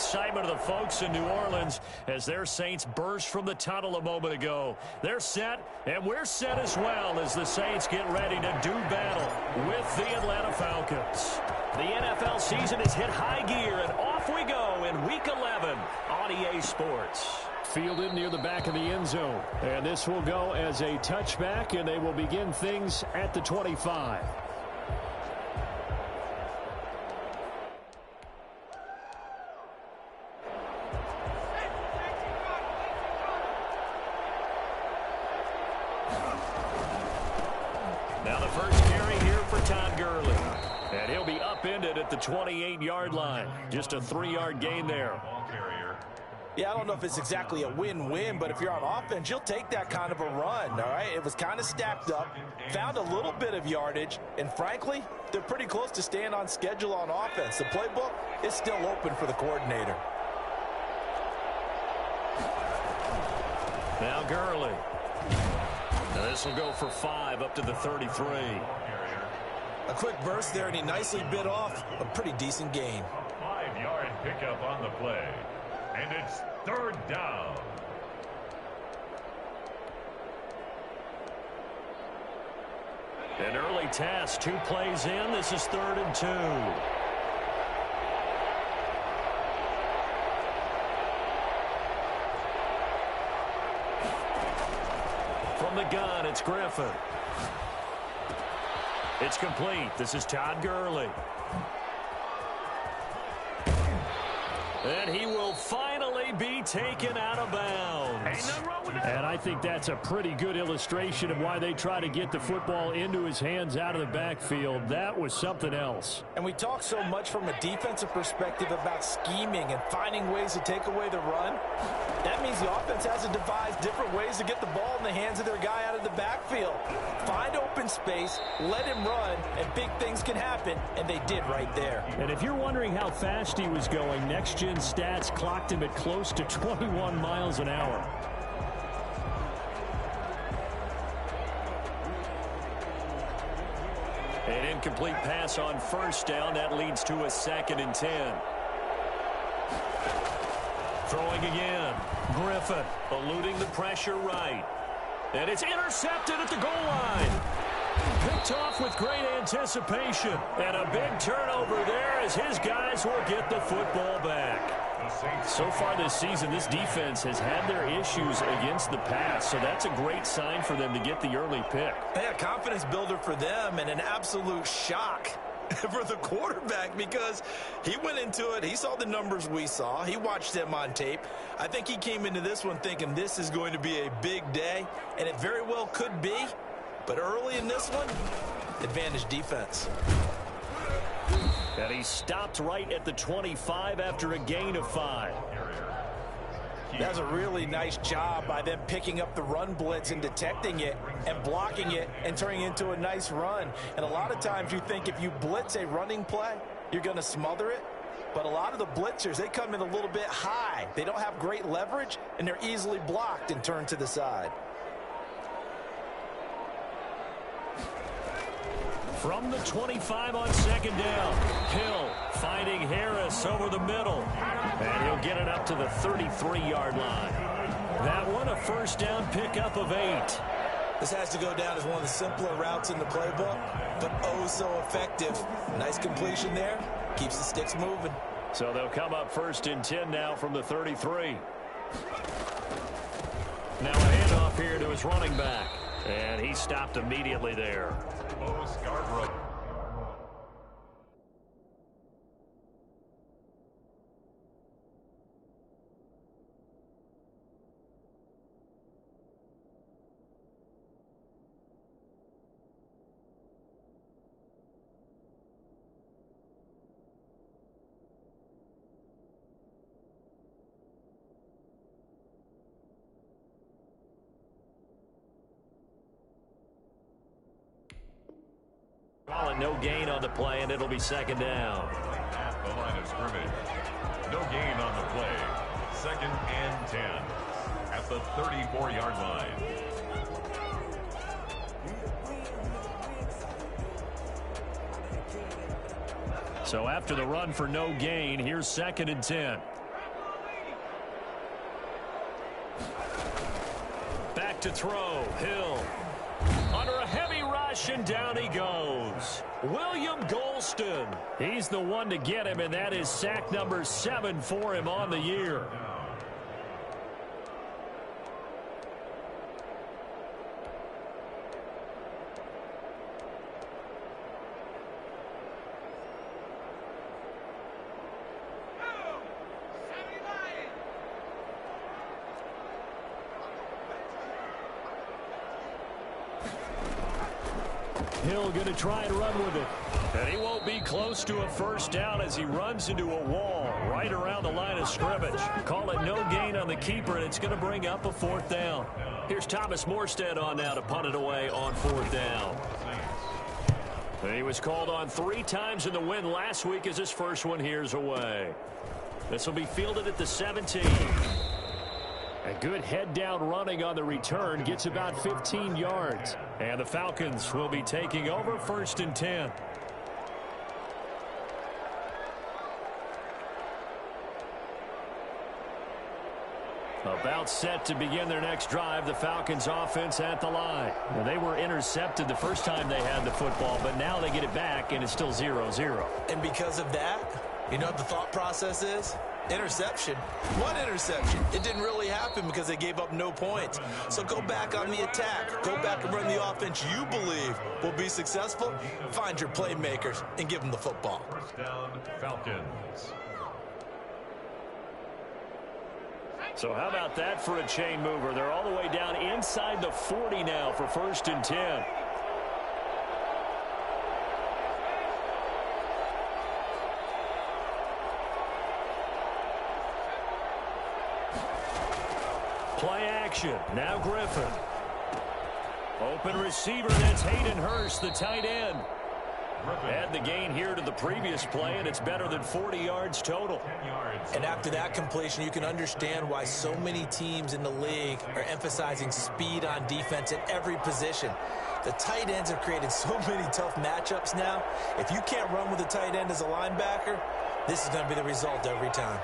excitement of the folks in New Orleans as their Saints burst from the tunnel a moment ago. They're set, and we're set as well as the Saints get ready to do battle with the Atlanta Falcons. The NFL season has hit high gear, and off we go in Week 11 on EA Sports. Fielded near the back of the end zone. And this will go as a touchback, and they will begin things at the 25. Now the first carry here for Todd Gurley. And he'll be upended at the 28-yard line. Just a 3-yard gain there. Yeah, I don't know if it's exactly a win-win, but if you're on offense, you'll take that kind of a run, all right? It was kind of stacked up, found a little bit of yardage, and frankly, they're pretty close to staying on schedule on offense. The playbook is still open for the coordinator. Now Gurley. Now this will go for 5 up to the 33. A quick burst there, and he nicely bit off a pretty decent gain. 5-yard pickup on the play. And it's 3rd down. An early test, 2 plays in. This is 3rd and 2. From the gun, it's Griffin. It's complete. This is Todd Gurley. And he will finally be taken out of bounds. And I think that's a pretty good illustration of why they try to get the football into his hands out of the backfield. That was something else. And we talk so much from a defensive perspective about scheming and finding ways to take away the run. That means the offense has to devise different ways to get the ball in the hands of their guy out of the backfield. Find open space, let him run, and big things can happen, and they did right there. And if you're wondering how fast he was going, next-gen stats clocked him at close to 21 miles an hour. An incomplete pass on 1st down. That leads to a 2nd and 10. Throwing again. Griffin eluding the pressure right. And it's intercepted at the goal line. Picked off with great anticipation. And a big turnover there as his guys will get the football back. So far this season, this defense has had their issues against the pass, so that's a great sign for them to get the early pick. Yeah, confidence builder for them and an absolute shock for the quarterback because he went into it. He saw the numbers we saw. He watched them on tape. I think he came into this one thinking this is going to be a big day, and it very well could be. But early in this one, advantage defense. And he stopped right at the 25 after a gain of 5. That's a really nice job by them picking up the run blitz and detecting it and blocking it and turning it into a nice run. And a lot of times you think if you blitz a running play, you're going to smother it. But a lot of the blitzers, they come in a little bit high. They don't have great leverage, and they're easily blocked and turned to the side. From the 25 on 2nd down, Hill finding Harris over the middle. And he'll get it up to the 33-yard line. That one a 1st down pickup of 8. This has to go down as one of the simpler routes in the playbook, but oh so effective. Nice completion there. Keeps the sticks moving. So they'll come up 1st and 10 now from the 33. Now a handoff here to his running back. And he stopped immediately there. Scarborough. No gain on the play, and it'll be 2nd down. At the line of scrimmage. No gain on the play. 2nd and 10. At the 34-yard line. So after the run for no gain, here's 2nd and 10. Back to throw. Hill. Under a heavy rush, and down he goes. William Golston. He's the one to get him, and that is sack number 7 for him on the year. Hill going to try and run with it. And he won't be close to a first down as he runs into a wall right around the line of scrimmage. Call it no gain on the keeper, and it's going to bring up a 4th down. Here's Thomas Morstead on now to punt it away on 4th down. And he was called on 3 times in the win last week as his first one here's away. This will be fielded at the 17. A good head-down running on the return gets about 15 yards. And the Falcons will be taking over 1st and 10. About set to begin their next drive, the Falcons offense at the line. Well, they were intercepted the first time they had the football, but now they get it back, and it's still 0-0. And because of that, you know what the thought process is? Interception. One interception. It didn't really happen because they gave up no points. So go back on the attack. Go back and run the offense you believe will be successful. Find your playmakers and give them the football. First down, Falcons. So how about that for a chain mover? They're all the way down inside the 40 now for 1st and 10. Play action. Now Griffin. Open receiver. That's Hayden Hurst, the tight end. Add the gain here to the previous play, and it's better than 40 yards total. And after that completion, you can understand why so many teams in the league are emphasizing speed on defense at every position. The tight ends have created so many tough matchups now. If you can't run with a tight end as a linebacker, this is going to be the result every time.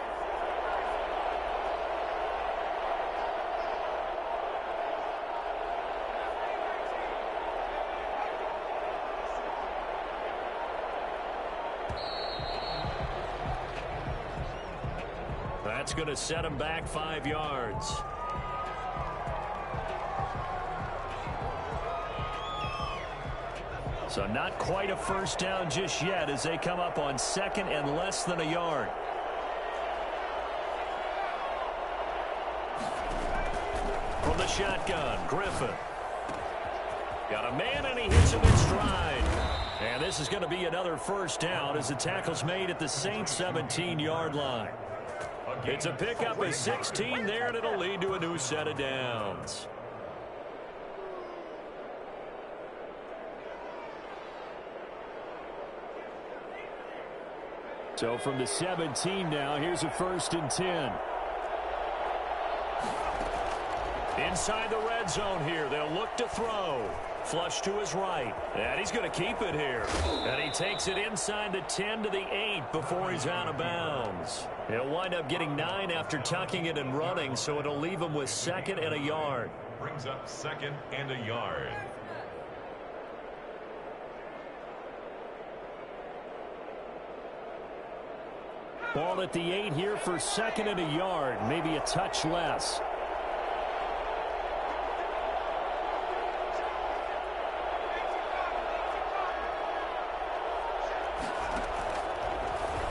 That's going to set him back 5 yards. So not quite a first down just yet as they come up on 2nd and less than a yard. From the shotgun, Griffin. Got a man, and he hits him in stride. And this is going to be another first down as the tackle's made at the Saints' 17-yard line. It's a pickup of 16 there, and it'll lead to a new set of downs. So from the 17 now, here's a 1st and 10. Inside the red zone here, they'll look to throw. Flush to his right. And he's going to keep it here. And he takes it inside the 10 to the 8 before he's out of bounds. He'll wind up getting 9 after tucking it and running, so it'll leave him with 2nd and a yard. Brings up 2nd and a yard. Ball at the 8 here for 2nd and a yard, maybe a touch less.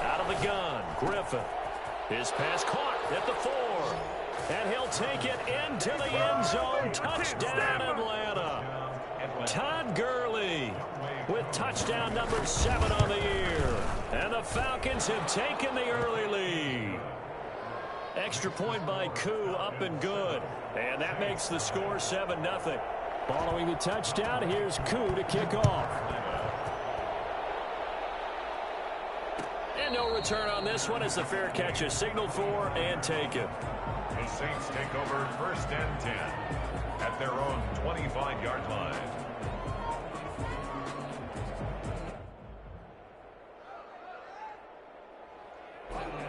Out of the gun, Griffin. His pass caught at the 4. And he'll take it into the end zone. Touchdown, Atlanta. Todd Gurley with touchdown number 7 on the year. And the Falcons have taken the early lead. Extra point by Koo, up and good. And that makes the score 7-0. Following the touchdown, here's Koo to kick off. And no return on this one as the fair catch is signaled for and taken. The Saints take over 1st and 10 at their own 25-yard line.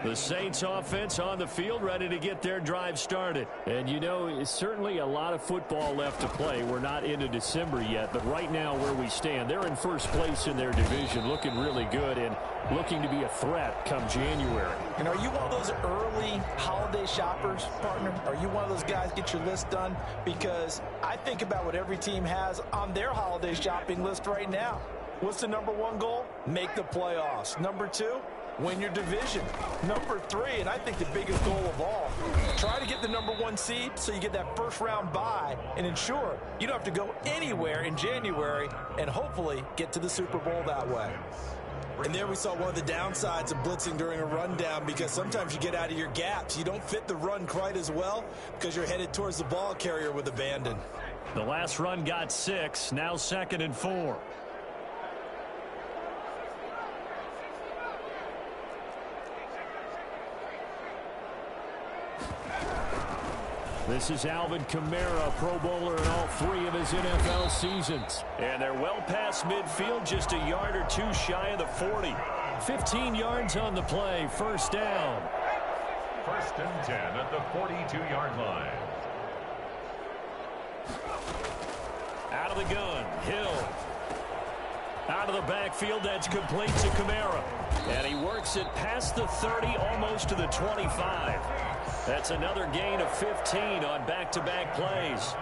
The Saints offense on the field, ready to get their drive started. And, you know, it's certainly a lot of football left to play. We're not into December yet, but right now where we stand, they're in first place in their division, looking really good and looking to be a threat come January. And are you one of those early holiday shoppers, partner? Are you one of those guys get your list done? Because I think about what every team has on their holiday shopping list right now. What's the number one goal? Make the playoffs. Number two, win your division. Number three, and I think the biggest goal of all, try to get the number one seed so you get that first round bye and ensure you don't have to go anywhere in January and hopefully get to the Super Bowl that way. And there we saw one of the downsides of blitzing during a rundown, because sometimes you get out of your gaps. You don't fit the run quite as well because you're headed towards the ball carrier with abandon. The last run got 6, now 2nd and 4. This is Alvin Kamara, Pro Bowler in all 3 of his NFL seasons. And they're well past midfield, just a yard or 2 shy of the 40. 15 yards on the play, first down. 1st and 10 at the 42-yard line. Out of the gun, Hill. Out of the backfield, that's complete to Kamara. And he works it past the 30, almost to the 25. That's another gain of 15 on back-to-back plays.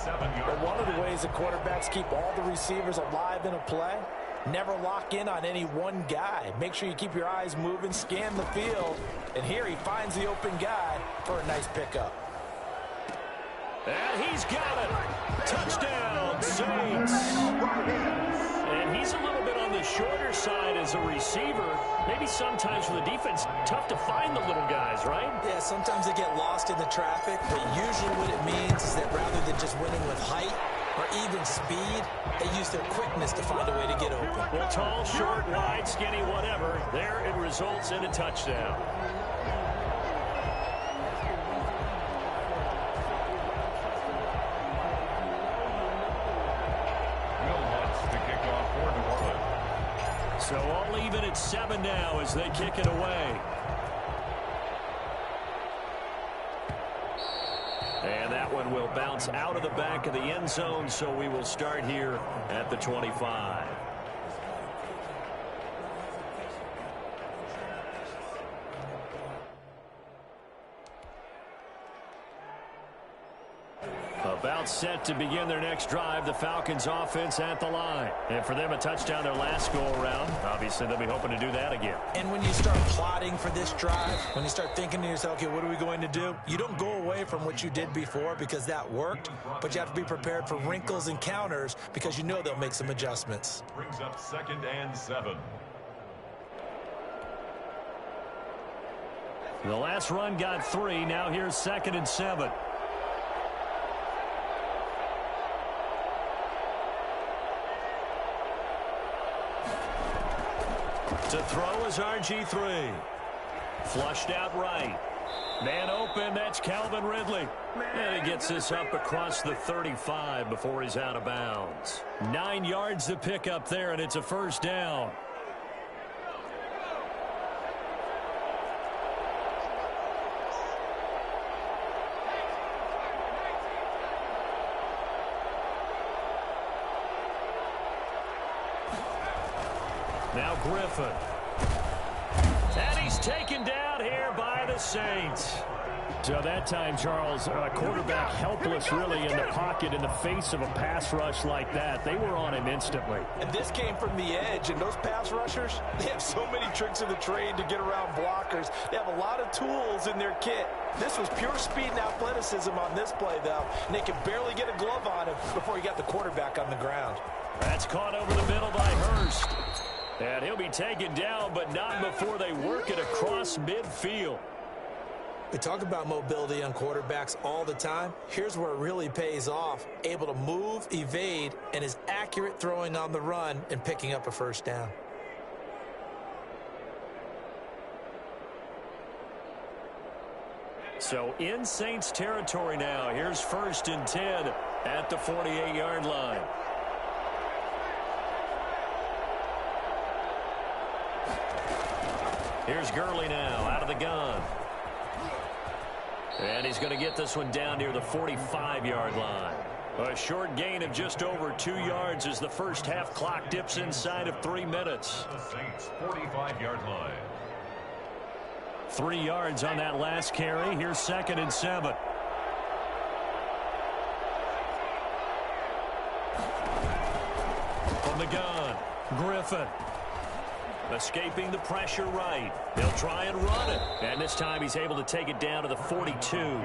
But one of the ways the quarterbacks keep all the receivers alive in a play, never lock in on any one guy. Make sure you keep your eyes moving, scan the field. And here he finds the open guy for a nice pickup. And he's got it. Touchdown, Saints. And he's a little bit on the shorter side as a receiver. Maybe sometimes for the defense, tough to find the little guys, right? Yeah, sometimes they get lost in the traffic, but usually what it means is that rather than just winning with height or even speed, they use their quickness to find a way to get open. Well, tall, short, wide, skinny, whatever, there it results in a touchdown. So all even at 7 now as they kick it away. And that one will bounce out of the back of the end zone, so we will start here at the 25. About set to begin their next drive, the Falcons offense at the line. And for them, a touchdown their last go-around. Obviously, they'll be hoping to do that again. And when you start plotting for this drive, when you start thinking to yourself, okay, what are we going to do? You don't go away from what you did before because that worked, but you have to be prepared for wrinkles and counters because you know they'll make some adjustments. Brings up 2nd and 7. The last run got 3. Now here's 2nd and 7. To throw is RG3. Flushed out right. Man open, that's Calvin Ridley. And he gets this up across the 35 before he's out of bounds. 9 yards to pick up there, and it's a first down. Now Griffin. And he's taken down here by the Saints. So that time, Charles, quarterback helpless really in the pocket in the face of a pass rush like that. They were on him instantly. And this came from the edge, and those pass rushers, they have so many tricks of the trade to get around blockers. They have a lot of tools in their kit. This was pure speed and athleticism on this play, though, and they could barely get a glove on him before he got the quarterback on the ground. That's caught over the middle by Hurst. And he'll be taken down, but not before they work it across midfield. We talk about mobility on quarterbacks all the time. Here's where it really pays off. Able to move, evade, and is accurate throwing on the run and picking up a first down. So in Saints territory now. Here's 1st and 10 at the 48-yard line. Here's Gurley now out of the gun. And he's going to get this one down near the 45-yard line. A short gain of just over 2 yards as the first half clock dips inside of 3 minutes. The Saints 45-yard line. 3 yards on that last carry. Here's 2nd and 7. From the gun, Griffin. Escaping the pressure right. They'll try and run it. And this time he's able to take it down to the 42.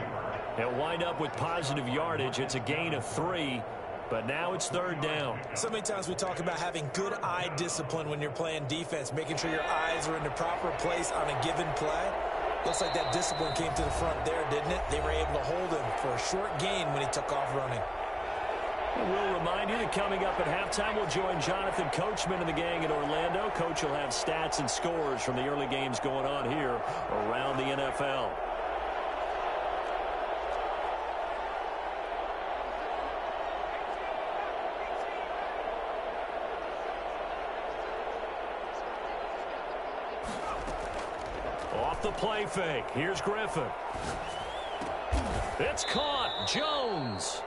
They'll wind up with positive yardage. It's a gain of 3. But now it's 3rd down. So many times we talk about having good eye discipline when you're playing defense, making sure your eyes are in the proper place on a given play. Looks like that discipline came to the front there, didn't it? They were able to hold him for a short gain when he took off running. We'll remind you that coming up at halftime, we'll join Jonathan Coachman and the gang in Orlando. Coach will have stats and scores from the early games going on here around the NFL. Off the play fake. Here's Griffin. It's caught. Jones.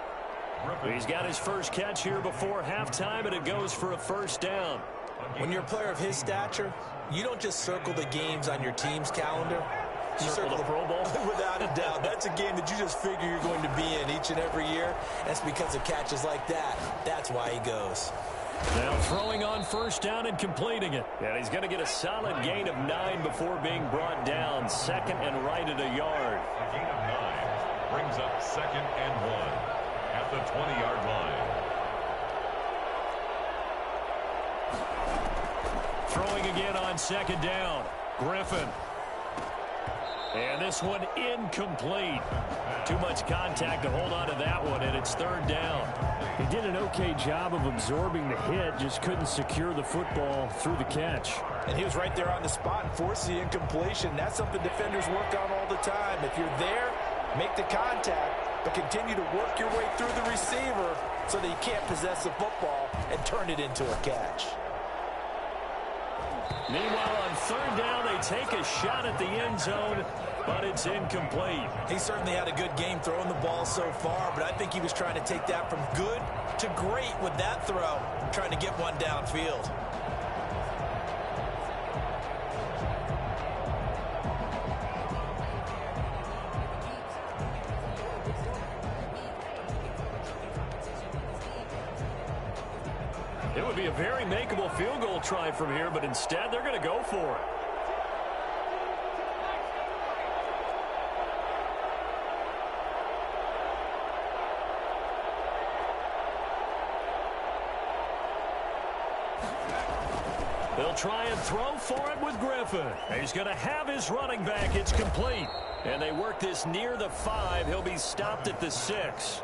He's got his first catch here before halftime, and it goes for a 1st down. When you're a player of his stature, you don't just circle the games on your team's calendar. You circle the Pro Bowl? Without a doubt. That's a game that you just figure you're going to be in each and every year. That's because of catches like that. That's why he goes. Now throwing on 1st down and completing it. And he's going to get a solid gain of 9 before being brought down. 2nd and right at a yard. A gain of 9 brings up 2nd and 1. At the 20-yard line. Throwing again on 2nd down. Griffin. And this one incomplete. Too much contact to hold on to that one, and it's 3rd down. He did an okay job of absorbing the hit, just couldn't secure the football through the catch. And he was right there on the spot and forced the incompletion. That's something defenders work on all the time. If you're there, make the contact, but continue to work your way through the receiver so that you can't possess the football and turn it into a catch. Meanwhile, on 3rd down, they take a shot at the end zone, but it's incomplete. He certainly had a good game throwing the ball so far, but I think he was trying to take that from good to great with that throw, trying to get one downfield. It would be a very makeable field goal try from here, but instead they're going to go for it. They'll try and throw for it with Griffin. He's going to have his running back. It's complete. And they work this near the 5. He'll be stopped at the 6.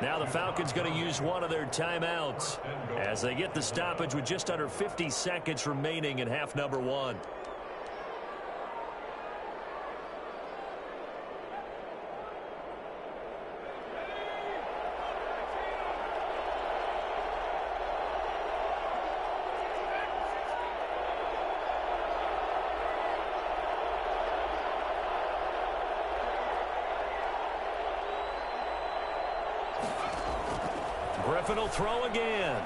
Now the Falcons going to use one of their timeouts as they get the stoppage with just under 50 seconds remaining in half number 1. Griffin will throw again.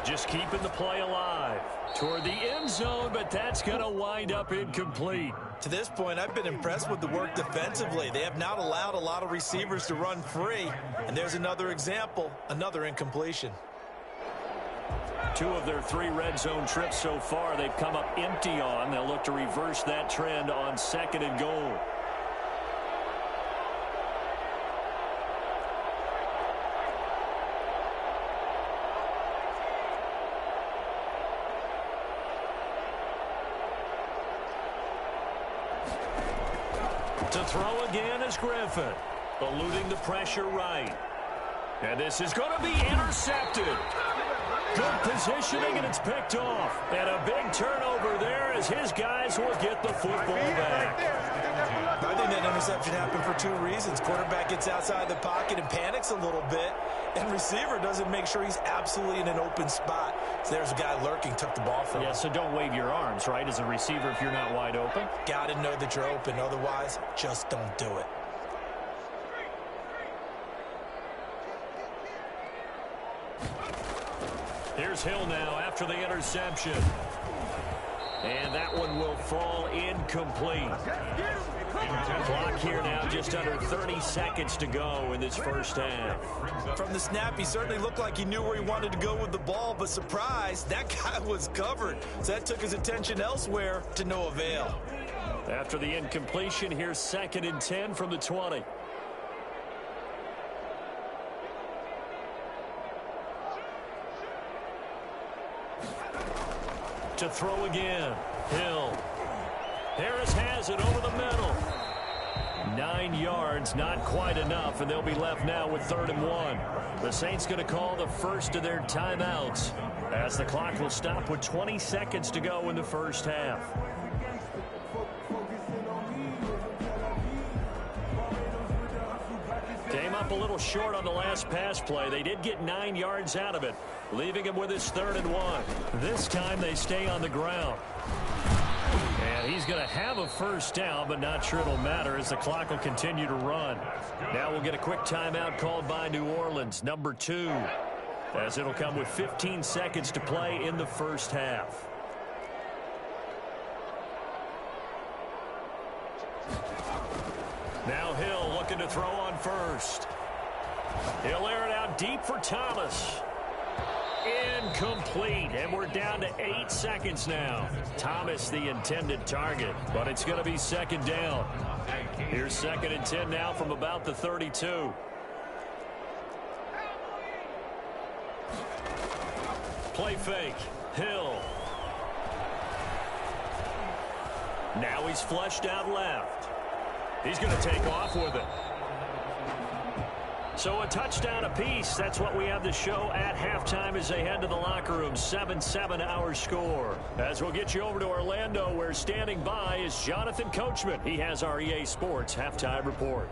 Just keeping the play alive toward the end zone, but that's going to wind up incomplete. To this point, I've been impressed with the work defensively. They have not allowed a lot of receivers to run free. And there's another example, another incompletion. 2 of their 3 red zone trips so far they've come up empty on. They'll look to reverse that trend on 2nd and goal. To throw again is Griffin, eluding the pressure right. And this is going to be intercepted. Good positioning, and it's picked off. And a big turnover there as his guys will get the football back. I think that interception happened for 2 reasons. Quarterback gets outside the pocket and panics a little bit. And receiver doesn't make sure he's absolutely in an open spot. So there's a guy lurking, took the ball from him. Yeah, so don't wave your arms, right, as a receiver if you're not wide open. Got to know that you're open. Otherwise, just don't do it. Here's Hill now after the interception. And that one will fall incomplete. Clock here now, just under 30 seconds to go in this first half. From the snap, he certainly looked like he knew where he wanted to go with the ball, but surprise, that guy was covered. So that took his attention elsewhere to no avail. After the incompletion, here's 2nd and 10 from the 20. To throw again. Hill. Harris has it over the middle. 9 yards, not quite enough, and they'll be left now with 3rd and 1. The Saints going to call the first of their timeouts as the clock will stop with 20 seconds to go in the first half. Came up a little short on the last pass play. They did get 9 yards out of it, leaving him with his 3rd and 1. This time they stay on the ground. And he's going to have a first down, but not sure it'll matter as the clock will continue to run. Now we'll get a quick timeout called by New Orleans, number 2, as it'll come with 15 seconds to play in the first half. Now Hill looking to throw on first. He'll air it out deep for Thomas. Incomplete, and we're down to 8 seconds now. Thomas the intended target, but it's going to be 2nd down. Here's 2nd and 10 now from about the 32. Play fake. Hill. Now he's flushed out left. He's going to take off with it. So a touchdown apiece. That's what we have to show at halftime as they head to the locker room. 7-7 our score. As we'll get you over to Orlando, where standing by is Jonathan Coachman. He has our EA Sports halftime report.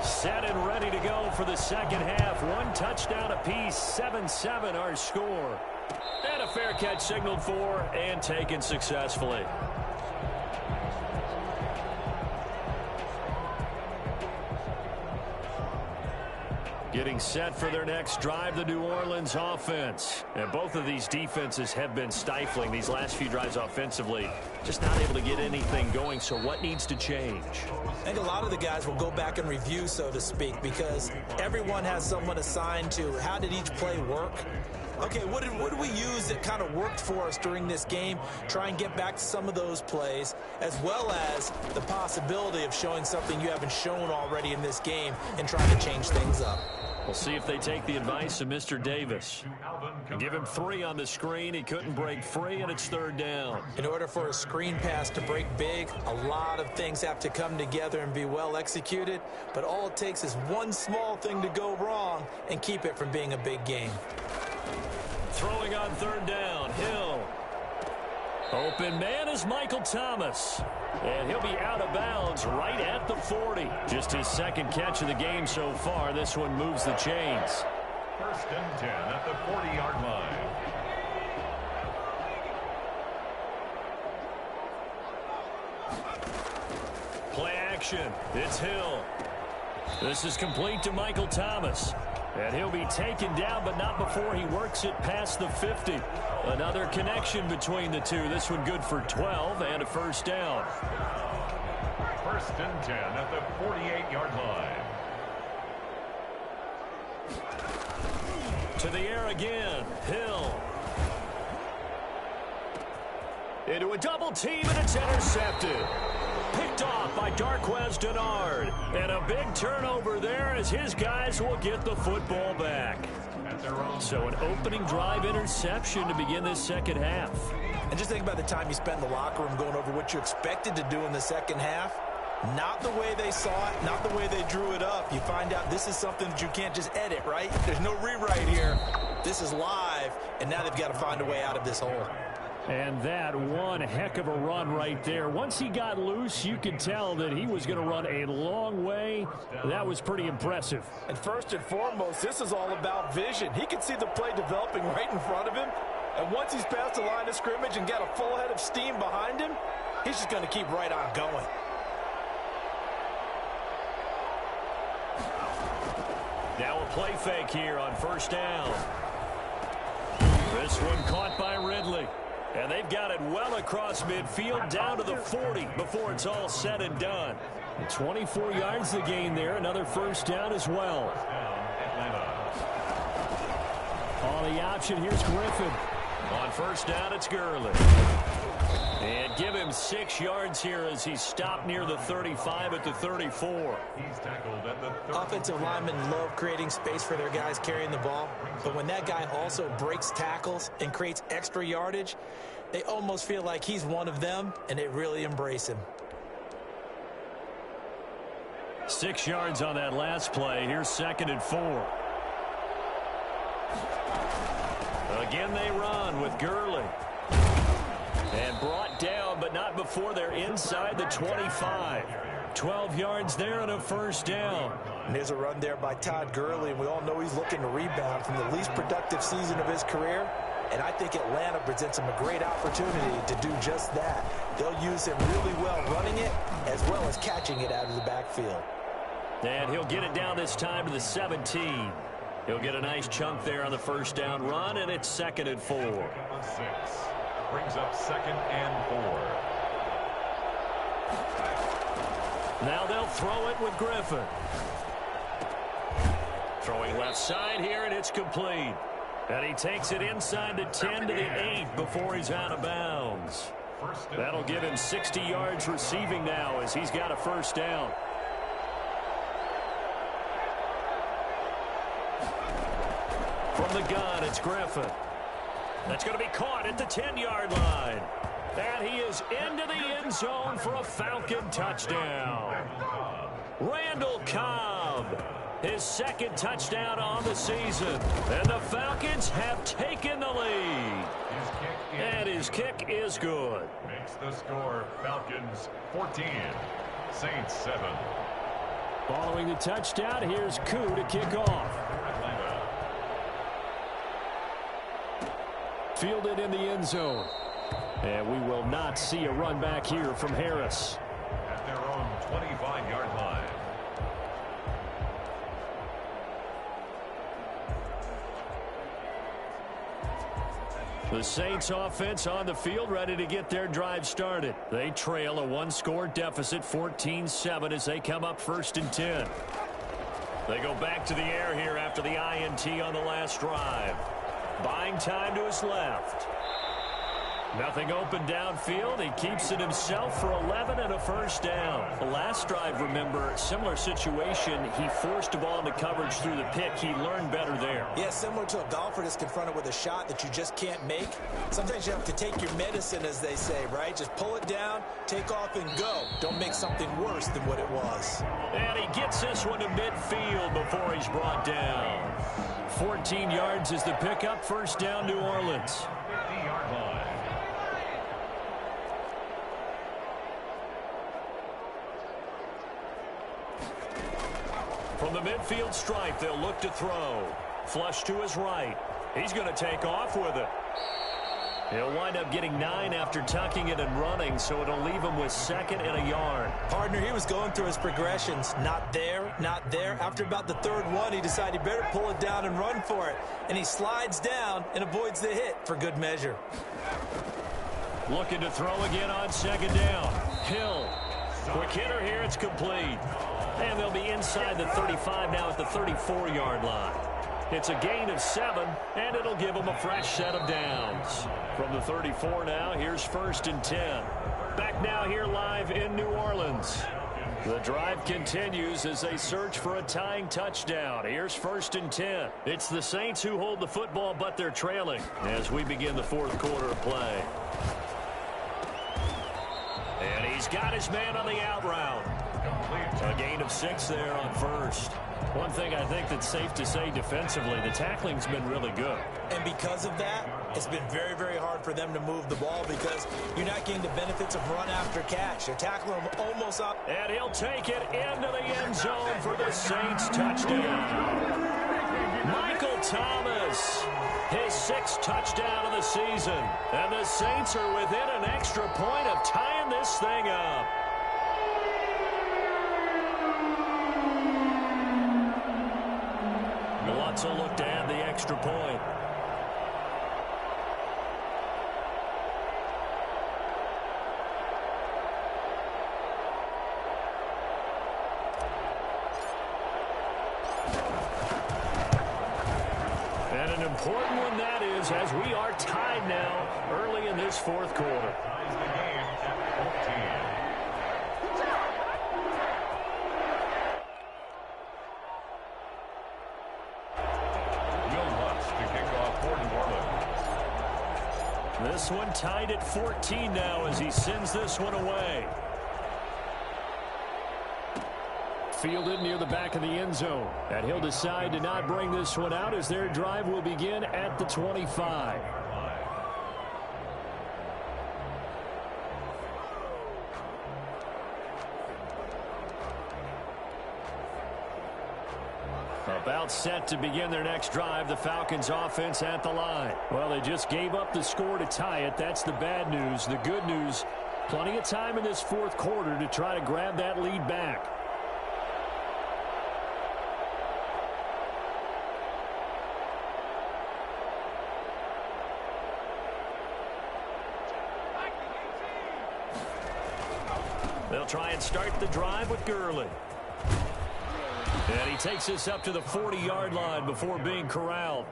Set and ready to go for the second half. 1 touchdown apiece, 7-7 our score. And a fair catch signaled for and taken successfully. Getting set for their next drive, the New Orleans offense. And both of these defenses have been stifling these last few drives offensively. Just not able to get anything going, so what needs to change? I think a lot of the guys will go back and review, so to speak, because everyone has someone assigned to how did each play work. Okay, what did we use that kind of worked for us during this game? Try and get back to some of those plays, as well as the possibility of showing something you haven't shown already in this game and trying to change things up. We'll see if they take the advice of Mr. Davis. Give him 3 on the screen. He couldn't break free, and it's 3rd down. In order for a screen pass to break big, a lot of things have to come together and be well executed. But all it takes is one small thing to go wrong and keep it from being a big game. Throwing on 3rd down, Hill. Open man is Michael Thomas. And he'll be out of bounds right at the 40. Just his 2nd catch of the game so far. This one moves the chains. 1st and 10 at the 40-yard line. Play action. It's Hill. This is complete to Michael Thomas. And he'll be taken down, but not before he works it past the 50. Another connection between the two. This one good for 12 and a 1st down. 1st and 10 at the 48-yard line. To the air again. Hill. Into a double team, and it's intercepted. Picked off by Darquez Denard. And a big turnover there as his guys will get the football back. So an opening drive interception to begin this second half. And just think about the time you spent in the locker room going over what you expected to do in the second half. Not the way they saw it, not the way they drew it up. You find out this is something that you can't just edit, right? There's no rewrite here. This is live, and now they've got to find a way out of this hole. And that one heck of a run right there. Once he got loose, you could tell that he was going to run a long way. That was pretty impressive. And first and foremost, this is all about vision. He can see the play developing right in front of him. And once he's past the line of scrimmage and got a full head of steam behind him, he's just going to keep right on going. Now a play fake here on first down. This one caught by Ridley. And they've got it well across midfield down to the 40 before it's all said and done. 24 yards the gain there. Another first down as well. On the option, here's Griffin. On first down, it's Gurley. And give him 6 yards here as he's stopped near the 35 at the 34. He's tackled at the 30. Offensive linemen love creating space for their guys carrying the ball. But when that guy also breaks tackles and creates extra yardage, they almost feel like he's one of them, and they really embrace him. 6 yards on that last play. Here's 2nd and 4. Again, they run with Gurley. And brought down, but not before they're inside the 25. 12 yards there and a first down. And there's a run there by Todd Gurley, and we all know he's looking to rebound from the least productive season of his career. And I think Atlanta presents him a great opportunity to do just that. They'll use him really well running it as well as catching it out of the backfield. And he'll get it down this time to the 17. He'll get a nice chunk there on the first down run, and it's 2nd and 4. Brings up 2nd and 4. Now they'll throw it with Griffin. Throwing left side here, and it's complete. And he takes it inside the 10 to the 8 before he's out of bounds. That'll give him 60 yards receiving now as he's got a first down. From the gun, it's Griffin. That's going to be caught at the 10-yard line. And he is into the end zone for a Falcon touchdown. Randall Cobb, his 2nd touchdown on the season. And the Falcons have taken the lead. And his kick is good. Makes the score Falcons 14, Saints 7. Following the touchdown, here's Koo to kick off. Fielded in the end zone. And we will not see a run back here from Harris. At their own 25-yard line. The Saints offense on the field ready to get their drive started. They trail a 1-score deficit, 14-7 as they come up 1st and 10. They go back to the air here after the INT on the last drive. Buying time to his left. Nothing open downfield. He keeps it himself for 11 and a first down. The last drive, remember, similar situation. He forced the ball into coverage through the pick. He learned better there. Yeah, similar to a golfer that's confronted with a shot that you just can't make. Sometimes you have to take your medicine, as they say, right? Just pull it down, take off, and go. Don't make something worse than what it was. And he gets this one to midfield before he's brought down. 14 yards is the pickup. First down, New Orleans. 50-yard line. From the midfield stripe, they'll look to throw. Flush to his right. He's going to take off with it. He'll wind up getting 9 after tucking it and running, so it'll leave him with 2nd and a yard. Partner, he was going through his progressions. Not there, not there. After about the 3rd one, he decided he better pull it down and run for it. And he slides down and avoids the hit for good measure. Looking to throw again on 2nd down. Hill. Quick hitter here, it's complete. And they'll be inside the 35 now at the 34-yard line. It's a gain of 7, and it'll give them a fresh set of downs. From the 34 now, here's 1st and 10. Back now here live in New Orleans. The drive continues as they search for a tying touchdown. Here's 1st and 10. It's the Saints who hold the football, but they're trailing as we begin the 4th quarter of play. And he's got his man on the out route. A gain of 6 there on first. One thing I think that's safe to say defensively, the tackling's been really good. And because of that, it's been very, very hard for them to move the ball because you're not getting the benefits of run after catch. They're tackling them almost up. And he'll take it into the end zone for the Saints touchdown. Michael Thomas, his 6th touchdown of the season. And the Saints are within an extra point of tying this thing up. Wants a look to add the extra point. And an important one that is, as we are tied now early in this 4th quarter. This one tied at 14 now as he sends this one away. Fielded near the back of the end zone. And he'll decide to not bring this one out as their drive will begin at the 25. About set to begin their next drive, the Falcons offense at the line. Well, they just gave up the score to tie it. That's the bad news. The good news, plenty of time in this 4th quarter to try to grab that lead back. They'll try and start the drive with Gurley. And he takes this up to the 40-yard line before being corralled.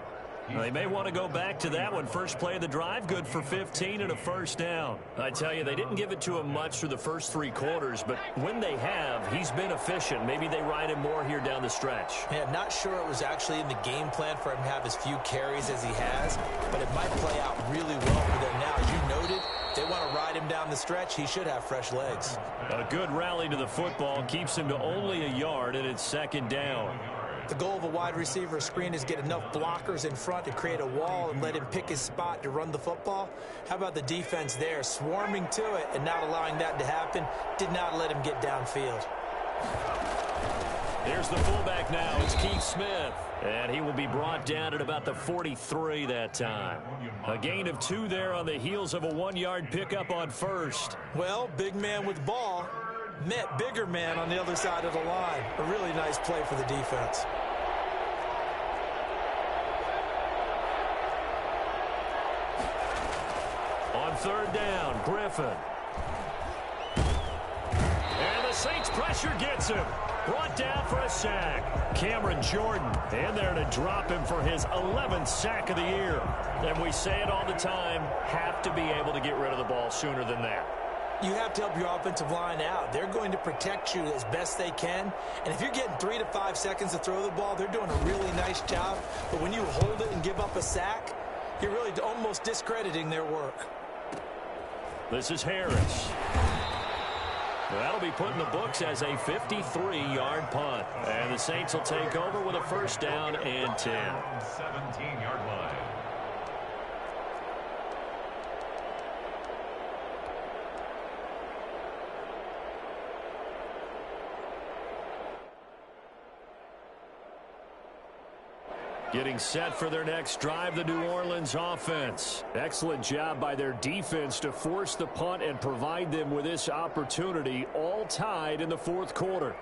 They may want to go back to that one. First play of the drive, good for 15 and a first down. I tell you, they didn't give it to him much through the first 3 quarters, but when they have, he's been efficient. Maybe they ride him more here down the stretch. Yeah, not sure it was actually in the game plan for him to have as few carries as he has, but it might play out really well for them now. As you noted, they want to ride him down the stretch. He should have fresh legs. A good rally to the football keeps him to only a yard, and it's 2nd down. The goal of a wide receiver screen is get enough blockers in front to create a wall and let him pick his spot to run the football. How about the defense there, swarming to it and not allowing that to happen? Did not let him get downfield. Here's the fullback now. It's Keith Smith. And he will be brought down at about the 43 that time. A gain of 2 there on the heels of a 1-yard pickup on first. Well, big man with ball met bigger man on the other side of the line. A really nice play for the defense. On 3rd down, Griffin. And the Saints pressure gets him. Brought down for a sack. Cameron Jordan in there to drop him for his 11th sack of the year. And we say it all the time, have to be able to get rid of the ball sooner than that. You have to help your offensive line out. They're going to protect you as best they can. And if you're getting 3 to 5 seconds to throw the ball, they're doing a really nice job. But when you hold it and give up a sack, you're really almost discrediting their work. This is Harris. That'll be put in the books as a 53-yard punt. And the Saints will take over with a first down and 10. 17-yard line. Getting set for their next drive, the New Orleans offense. Excellent job by their defense to force the punt and provide them with this opportunity, all tied in the 4th quarter.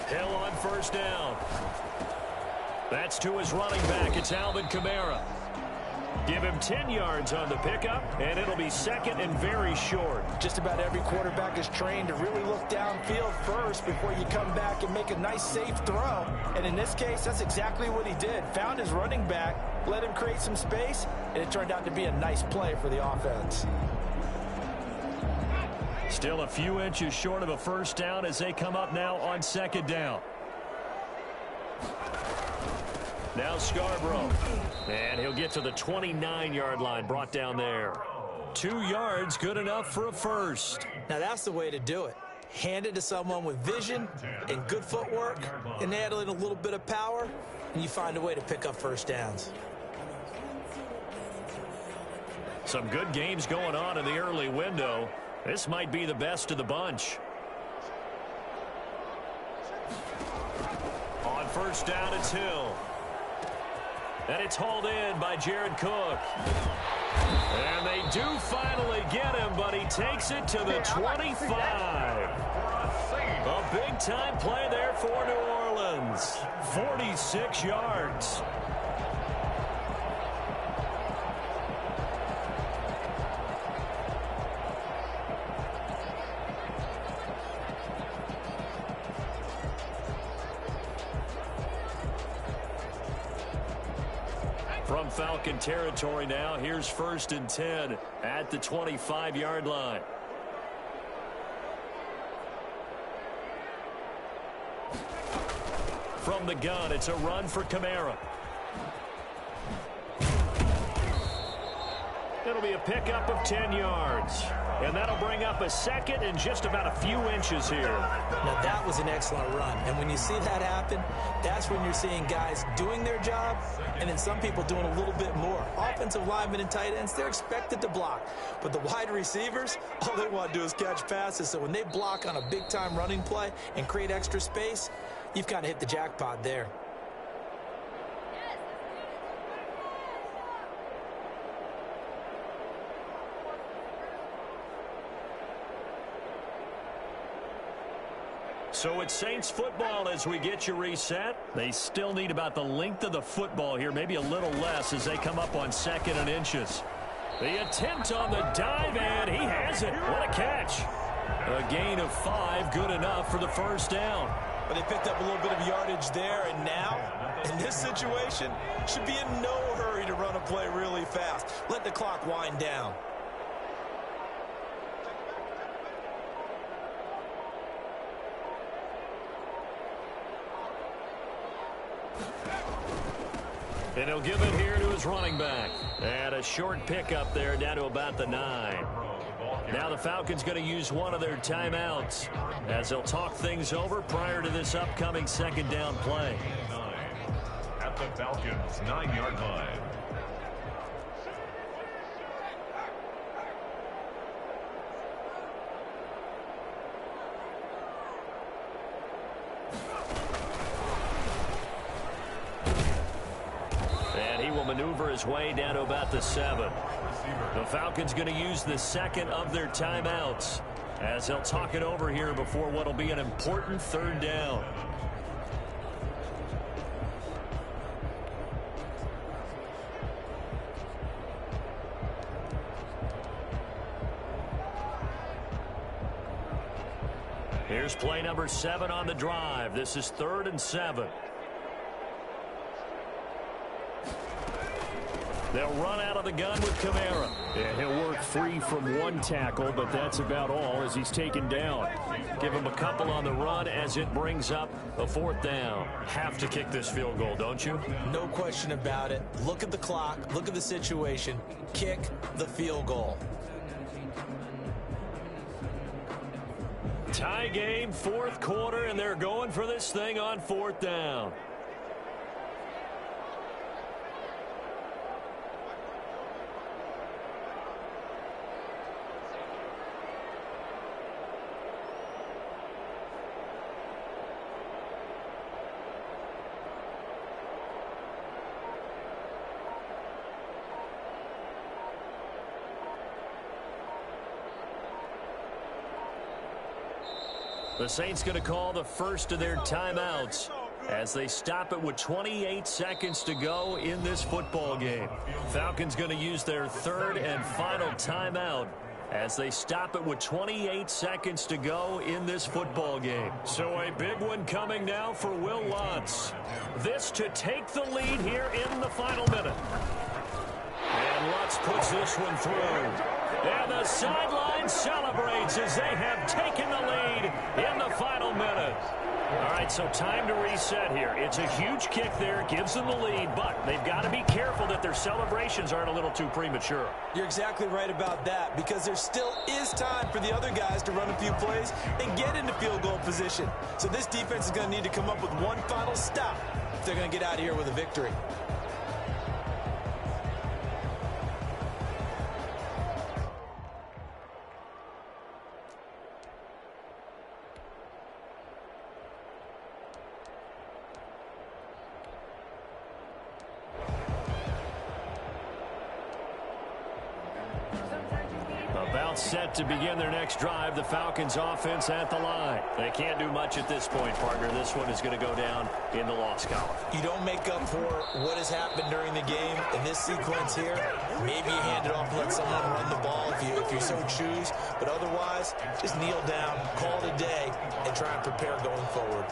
Hill on first down. That's to his running back. It's Alvin Kamara. Give him 10 yards on the pickup, and it'll be 2nd and very short. Just about every quarterback is trained to really look downfield first before you come back and make a nice, safe throw. And in this case, that's exactly what he did. Found his running back, let him create some space, and it turned out to be a nice play for the offense. Still a few inches short of a first down as they come up now on 2nd down. Now Scarborough. And he'll get to the 29-yard line, brought down there. 2 yards, good enough for a first. Now that's the way to do it. Hand it to someone with vision and good footwork, and add in a little bit of power, and you find a way to pick up first downs. Some good games going on in the early window. This might be the best of the bunch. On first down, it's Hill. And it's hauled in by Jared Cook. And they do finally get him, but he takes it to the 25. A big-time play there for New Orleans. 46 yards. From Falcon territory now, here's 1st and 10 at the 25-yard line. From the gun, it's a run for Kamara. It'll be a pickup of 10 yards. And that'll bring up a second and just about a few inches here. Now, that was an excellent run. And when you see that happen, that's when you're seeing guys doing their job and then some people doing a little bit more. Offensive linemen and tight ends, they're expected to block. But the wide receivers, all they want to do is catch passes. So when they block on a big-time running play and create extra space, you've kind of hit the jackpot there. So it's Saints football as we get you reset. They still need about the length of the football here, maybe a little less as they come up on 2nd and inches. The attempt on the dive, and he has it. What a catch. A gain of 5, good enough for the first down. But they picked up a little bit of yardage there, and now, in this situation, should be in no hurry to run a play really fast. Let the clock wind down. And he'll give it here to his running back. And a short pickup there down to about the 9. Now the Falcons going to use one of their timeouts as they'll talk things over prior to this upcoming 2nd down play. At the Falcons' 9-yard line. Maneuver his way down to about the 7. The Falcons going to use the 2nd of their timeouts as they'll talk it over here before what will be an important 3rd down. Here's play number 7 on the drive. This is 3rd and 7. They'll run out of the gun with Kamara. Yeah, he'll work free from one tackle, but that's about all as he's taken down. Give him a couple on the run as it brings up a 4th down. Have to kick this field goal, don't you? No question about it. Look at the clock. Look at the situation. Kick the field goal. Tie game, 4th quarter, and they're going for this thing on 4th down. The Saints going to call the first of their timeouts as they stop it with 28 seconds to go in this football game. Falcons going to use their 3rd and final timeout as they stop it with 28 seconds to go in this football game. So a big one coming now for Will Lutz. This to take the lead here in the final minute. And Lutz puts this one through. And the sideline celebrates as they have taken the lead in the final minute. All right, so time to reset here. It's a huge kick there, gives them the lead, but they've got to be careful that their celebrations aren't a little too premature. You're exactly right about that, because there still is time for the other guys to run a few plays and get into field goal position. So this defense is going to need to come up with one final stop if they're going to get out of here with a victory. About set to begin their next drive, the Falcons offense at the line. They can't do much at this point, partner. This one is going to go down in the loss column. You don't make up for what has happened during the game in this sequence here. Maybe you hand it off and let someone run the ball if you so choose. But otherwise, just kneel down, call it a day, and try and prepare going forward.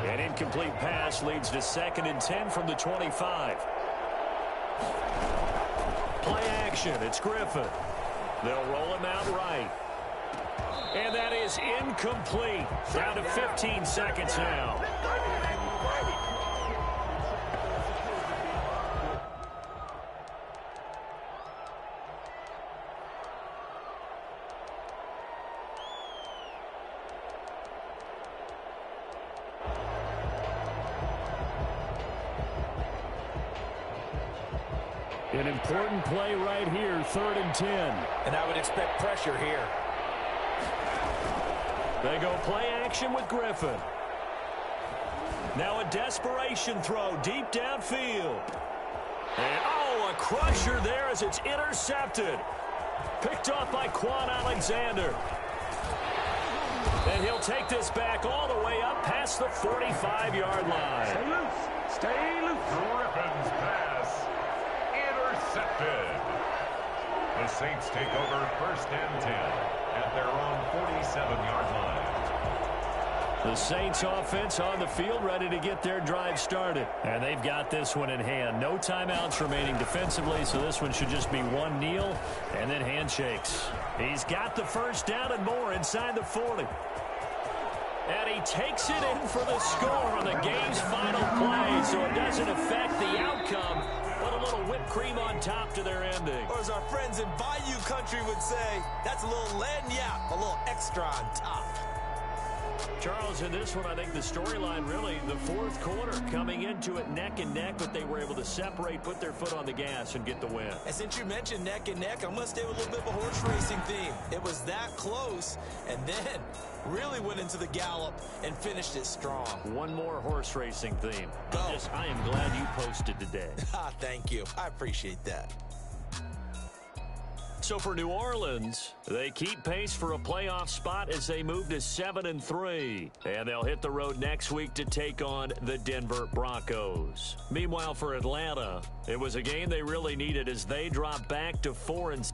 An incomplete pass leads to 2nd and 10 from the 25. Play action. It's Griffin. They'll roll him out right. And that is incomplete. Down to 15 seconds now. An important play right here, 3rd and 10. And I would expect pressure here. They go play action with Griffin. Now a desperation throw deep downfield. And, oh, a crusher there as it's intercepted. Picked off by Quan Alexander. And he'll take this back all the way up past the 45-yard line. Stay loose. Stay loose. Griffin's pass intercepted. The Saints take over 1st and 10 at their own 47-yard line. The Saints offense on the field ready to get their drive started. And they've got this one in hand. No timeouts remaining defensively, so this one should just be one kneel and then handshakes. He's got the first down and more inside the 40. And he takes it in for the score on the game's final play, so it doesn't affect the outcome, but a little whipped cream on top to their ending. Or as our friends in Bayou Country would say, that's a little lagniappe, a little extra on top. Charles, in this one, I think the storyline really, the 4th quarter, coming into it neck and neck, but they were able to separate, put their foot on the gas, and get the win. And since you mentioned neck and neck, I'm going to stay with a little bit of a horse racing theme. It was that close, and then really went into the gallop and finished it strong. One more horse racing theme. Go. I am glad you posted today. Thank you. I appreciate that. So for New Orleans, they keep pace for a playoff spot as they move to 7-3. And they'll hit the road next week to take on the Denver Broncos. Meanwhile, for Atlanta, it was a game they really needed as they drop back to 4-6.